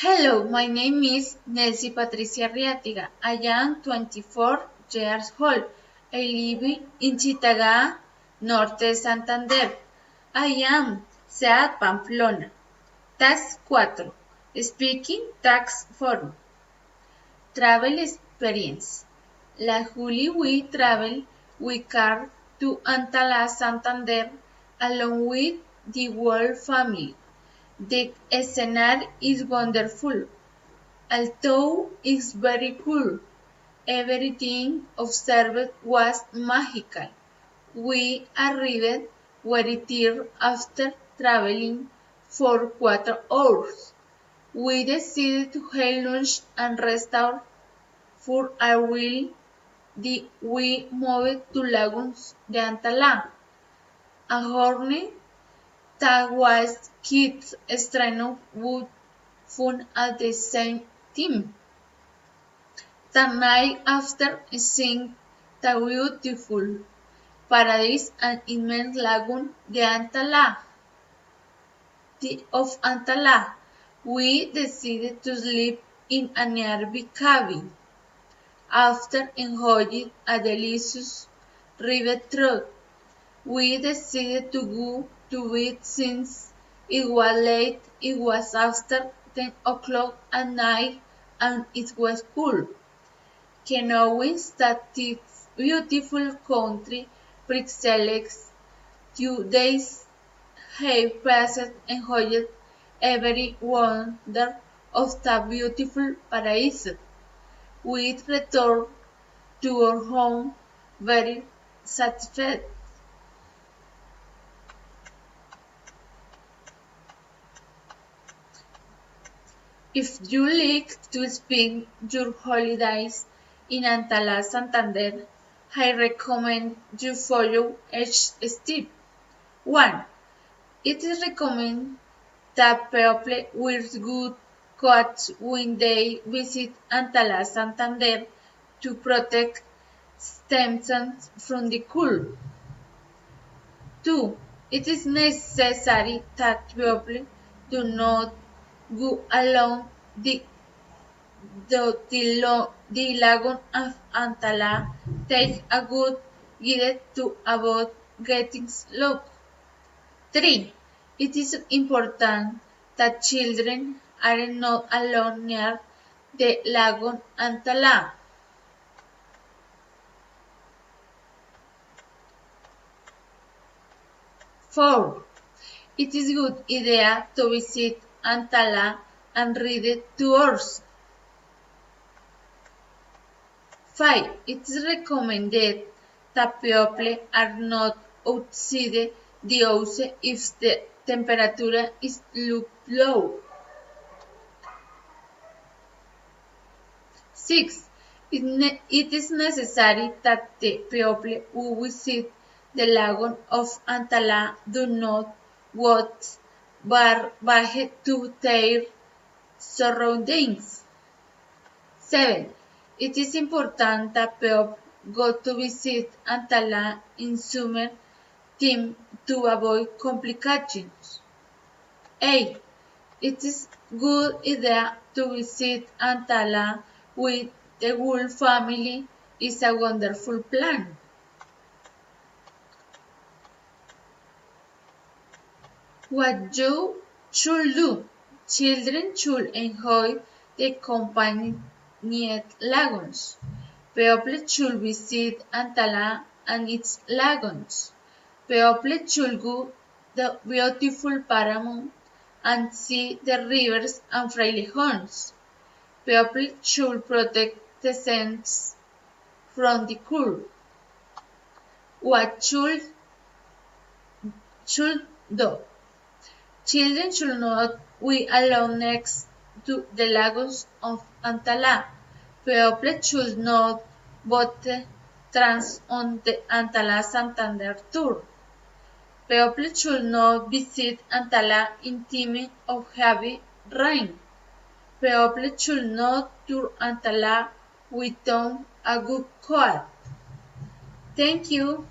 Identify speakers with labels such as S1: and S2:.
S1: Hello, my name is Nelsie Patricia Riatiga. I am 24 years old. I live in Chitagá, Norte Santander. I am Seat Pamplona. Task 4. Speaking Task Form. Travel Experience. La Julie we travel with car to Antala, Santander along with the whole family. The scenery is wonderful. Although it's very cool, everything observed was magical. We arrived very tired after traveling for 4 hours. We decided to have lunch and rest out for a while. We moved to Lagos de Antala, a journey that was kids straight would fun at the same time. The night after seeing the beautiful paradise and immense lagoon of Antala, we decided to sleep in a nearby cabin. After enjoying a delicious river trout, we decided to go to bed since it was late. It was after 10 o'clock at night and it was cool. Knowing that this beautiful country pre-selects 2 days have passed enjoyed every wonder of the beautiful paradiso. We returned to our home very satisfied. If you like to spend your holidays in Antala, Santander, I recommend you follow each step. 1. It is recommended that people wear good coats when they visit Antala, Santander to protect themselves from the cold. 2. It is necessary that people do not go along the lagoon of Antala. Take a good guide to avoid getting lost. 3. It is important that children are not alone near the lagoon Antala. 4. It is a good idea to visit Antala and read tours. 5. It is recommended that people are not outside the house if the temperature is low. 6. It is necessary that the people who visit the lagoon of Antala do not walk back to their surroundings. 7. It is important that people go to visit Antala in summer time to avoid complications. 8. It is good idea to visit Antala with the whole family. Is a wonderful plan. What you should do. Children should enjoy the companion lagoons. People should visit Antala and its lagoons. People should go the beautiful Paramount and see the rivers and frailejones. People should protect the sense from the cold. What should do? Children should not be alone next to the lagoons of Antala. People should not boat trans on the Antala Santander tour. People should not visit Antala in time of heavy rain. People should not tour Antala without a good coat. Thank you.